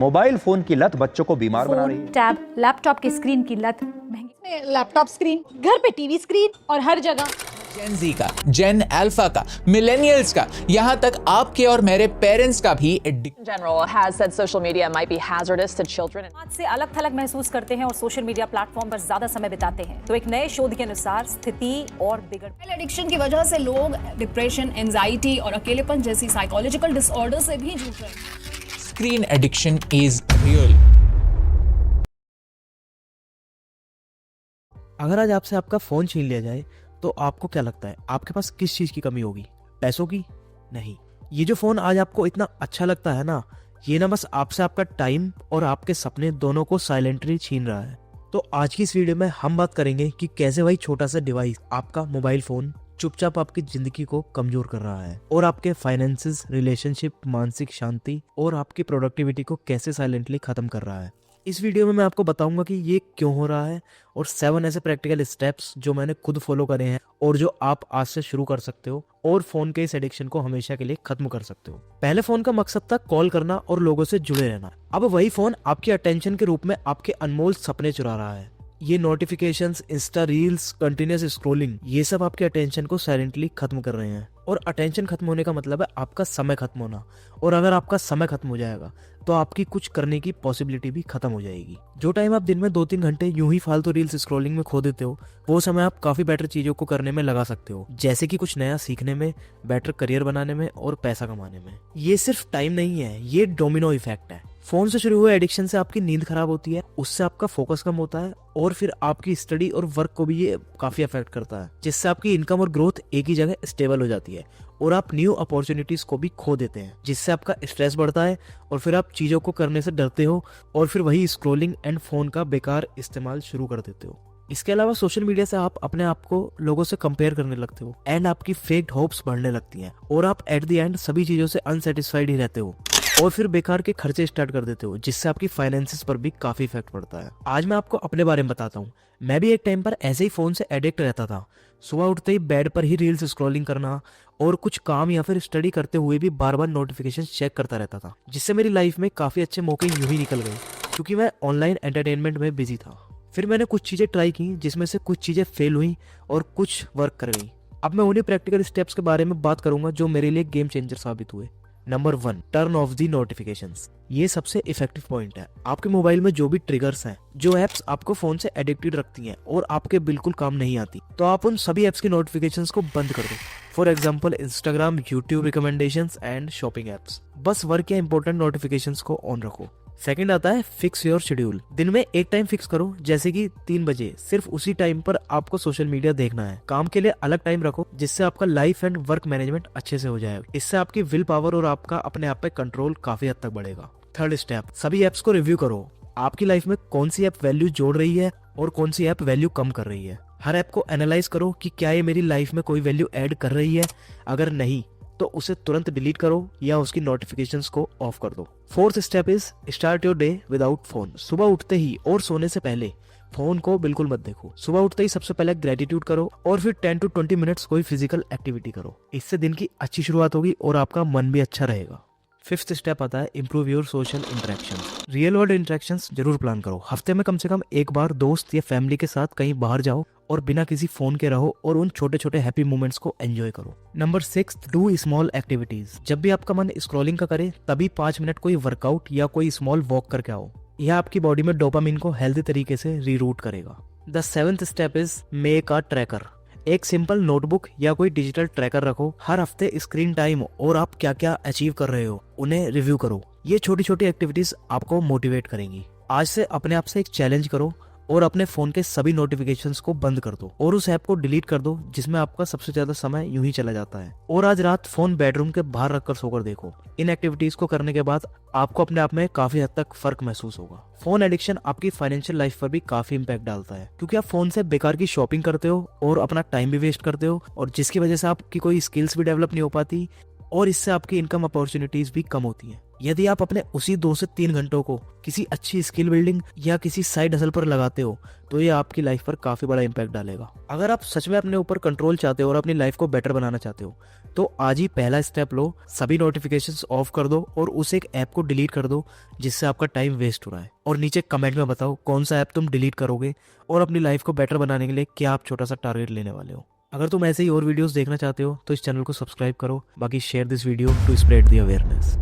Mobile phone की लत बच्चों को बीमार बना रही है। टैब, लैपटॉप की स्क्रीन की लत महंगी। लैपटॉप स्क्रीन, घर पे टीवी स्क्रीन और हर जगह। जेन जी का, जेन अल्फा का, मिलेनियल्स का, यहाँ तक आपके और मेरे पेरेंट्स का भी General has said social media might be hazardous to children. आज से अलग थलग महसूस करते हैं और सोशल मीडिया प्लेटफॉर्म पर ज्यादा समय बिताते हैं, तो एक नए शोध के अनुसार स्थिति और बिगड़। एडिक्शन की वजह से लोग डिप्रेशन, एंजाइटी और अकेलेपन जैसी साइकोलॉजिकल डिसऑर्डर से भी जूझ रहे हैं। Screen addiction is real. अगर आज आपसे आपका फोन छीन लिया जाए तो आपको क्या लगता है, आपके पास किस चीज की कमी होगी? पैसों की? नहीं। ये जो फोन आज आपको इतना अच्छा लगता है ना, ये ना बस आपसे आपका टाइम और आपके सपने दोनों को साइलेंटली छीन रहा है। तो आज की इस वीडियो में हम बात करेंगे कि कैसे वही छोटा सा डिवाइस, आपका मोबाइल फोन, चुपचाप आपकी जिंदगी को कमजोर कर रहा है और आपके फाइनेंसेस, रिलेशनशिप, मानसिक शांति और आपकी प्रोडक्टिविटी को कैसे साइलेंटली खत्म कर रहा है। इस वीडियो में मैं आपको बताऊंगा कि ये क्यों हो रहा है और 7 ऐसे प्रैक्टिकल स्टेप्स जो मैंने खुद फॉलो करे हैं और जो आप आज से शुरू कर सकते हो और फोन के इस एडिक्शन को हमेशा के लिए खत्म कर सकते हो। पहले फोन का मकसद था कॉल करना और लोगों से जुड़े रहना। अब वही फोन आपकी अटेंशन के रूप में आपके अनमोल सपने चुरा रहा है। ये notifications, Insta reels, continuous scrolling, ये सब आपके अटेंशन को साइलेंटली खत्म कर रहे हैं। और अटेंशन खत्म होने का मतलब है आपका समय खत्म होना। और अगर आपका समय खत्म हो जाएगा तो आपकी कुछ करने की पॉसिबिलिटी भी खत्म हो जाएगी। जो टाइम आप दिन में 2-3 घंटे यूं ही फालतू रील्स स्क्रॉलिंग में खो देते हो, वो समय आप काफी बेटर चीजों को करने में लगा सकते हो, जैसे कि कुछ नया सीखने में, बेटर करियर बनाने में और पैसा कमाने में। ये सिर्फ टाइम नहीं है, ये डोमिनो इफेक्ट है। फोन से शुरू हुए एडिक्शन से आपकी नींद खराब होती है, उससे आपका फोकस कम होता है और फिर आपकी स्टडी और वर्क को भी ये काफी अफेक्ट करता है, जिससे आपकी इनकम और ग्रोथ एक ही जगह स्टेबल हो जाती है और आप न्यू अपॉर्चुनिटीज को भी खो देते हैं, जिससे आपका स्ट्रेस बढ़ता है और फिर आप चीजों को करने से डरते हो और फिर वही स्क्रॉलिंग एंड फोन का बेकार इस्तेमाल शुरू कर देते हो। इसके अलावा सोशल मीडिया से आप अपने आप को लोगों से कंपेयर करने लगते हो एंड आपकी फेक होप्स बढ़ने लगती हैं और आप एट द एंड सभी चीजों से अनसेटिस्फाइड ही रहते हो और फिर बेकार के खर्चे स्टार्ट कर देते हो, जिससे आपकी फाइनेंसेस पर भी काफी इफेक्ट पड़ता है। आज मैं आपको अपने बारे में बताता हूँ। मैं भी एक टाइम पर ऐसे ही फोन से एडिक्ट रहता था। सुबह उठते ही बेड पर ही रील्स स्क्रॉलिंग करना और कुछ काम या फिर स्टडी करते हुए भी बार बार नोटिफिकेशन चेक करता रहता था, जिससे मेरी लाइफ में काफी अच्छे मौके यूं ही निकल गए क्योंकि मैं ऑनलाइन एंटरटेनमेंट में बिजी था। फिर मैंने कुछ चीजें ट्राई की जिसमें से कुछ चीजें फेल हुई और कुछ वर्क कर गई। अब मैं उन्हीं प्रैक्टिकल स्टेप्स के बारे में बात करूंगा जो मेरे लिए गेम चेंजर साबित हुए। Number 1, turn of the notifications. ये सबसे इफेक्टिव पॉइंट है। आपके मोबाइल में जो भी ट्रिगर्स हैं, जो एप्स आपको फोन से एडिक्टेड रखती हैं और आपके बिल्कुल काम नहीं आती, तो आप उन सभी एप्स की नोटिफिकेशंस को बंद कर दो। For example Instagram, YouTube recommendations and shopping apps. बस वर्क या इंपॉर्टेंट नोटिफिकेशंस को ऑन रखो। सेकंड आता है फिक्स योर शेड्यूल। दिन में एक टाइम फिक्स करो, जैसे कि 3 बजे। सिर्फ उसी टाइम पर आपको सोशल मीडिया देखना है। काम के लिए अलग टाइम रखो, जिससे आपका लाइफ एंड वर्क मैनेजमेंट अच्छे से हो जाएगा। इससे आपकी विल पावर और आपका अपने आप पे कंट्रोल काफी हद तक बढ़ेगा। थर्ड स्टेप, सभी एप्स को रिव्यू करो। आपकी लाइफ में कौन सी ऐप वैल्यू जोड़ रही है और कौन सी ऐप वैल्यू कम कर रही है। हर ऐप को एनालाइज करो कि क्या ये मेरी लाइफ में कोई वैल्यू ऐड कर रही है। अगर नहीं तो उसे तुरंत डिलीट करो या उसकी नोटिफिकेशंस को ऑफ कर दो। Fourth step is start your day without phone. सुबह उठते ही और सोने से पहले फोन को बिल्कुल मत देखो। सुबह उठते ही सबसे पहले ग्रेटिट्यूड करो और फिर 10 to 20 मिनट्स कोई फिजिकल एक्टिविटी करो। इससे दिन की अच्छी शुरुआत होगी और आपका मन भी अच्छा रहेगा। फिफ्थ स्टेप आता है improve your social interactions. Real world interactions जरूर प्लान करो। हफ्ते में कम से कम एक बार दोस्त या फैमिली के साथ कहीं बाहर जाओ और बिना किसी फोन के रहो और उन छोटे छोटे हैप्पी मोमेंट्स को एंजॉय करो। Number 6, do small activities. जब भी आपका मन स्क्रॉलिंग का करे तभी 5 मिनट कोई वर्कआउट या कोई स्मॉल वॉक करके आओ। यह आपकी बॉडी में डोपामिन को हेल्दी तरीके से रीरूट करेगा। The 7th step is make a tracker. एक सिंपल नोटबुक या कोई डिजिटल ट्रैकर रखो। हर हफ्ते स्क्रीन टाइम और आप क्या क्या अचीव कर रहे हो उन्हें रिव्यू करो। ये छोटी छोटी एक्टिविटीज आपको मोटिवेट करेंगी। आज से अपने आप से एक चैलेंज करो और अपने फोन के सभी नोटिफिकेशंस को बंद कर दो और उस ऐप को डिलीट कर दो जिसमें आपका सबसे ज्यादा समय यूं ही चला जाता है। और आज रात फोन बेडरूम के बाहर रखकर सोकर देखो। इन एक्टिविटीज को करने के बाद आपको अपने आप में काफी हद तक फर्क महसूस होगा। फोन एडिक्शन आपकी फाइनेंशियल लाइफ पर भी काफी इम्पैक्ट डालता है क्योंकि आप फोन से बेकार की शॉपिंग करते हो और अपना टाइम भी वेस्ट करते हो और जिसकी वजह से आपकी कोई स्किल्स भी डेवलप नहीं हो पाती और इससे आपकी इनकम अपॉर्चुनिटीज भी कम होती हैं। यदि आप अपने उसी 2 से 3 घंटों को किसी अच्छी स्किल बिल्डिंग या किसी साइड हसल पर लगाते हो तो ये आपकी लाइफ पर काफी बड़ा इम्पैक्ट डालेगा। अगर आप सच में अपने ऊपर कंट्रोल चाहते हो और अपनी लाइफ को बेटर बनाना चाहते हो तो आज ही पहला स्टेप लो, सभी नोटिफिकेशंस ऑफ कर दो और उस एक ऐप को डिलीट कर दो जिससे आपका टाइम वेस्ट हो रहा है। और नीचे कमेंट में बताओ कौन सा ऐप तुम डिलीट करोगे और अपनी लाइफ को बेटर बनाने के लिए क्या आप छोटा सा टारगेट लेने वाले हो। अगर तुम ऐसे ही और वीडियोस देखना चाहते हो तो इस चैनल को सब्सक्राइब करो। बाकी share this video to spread the awareness.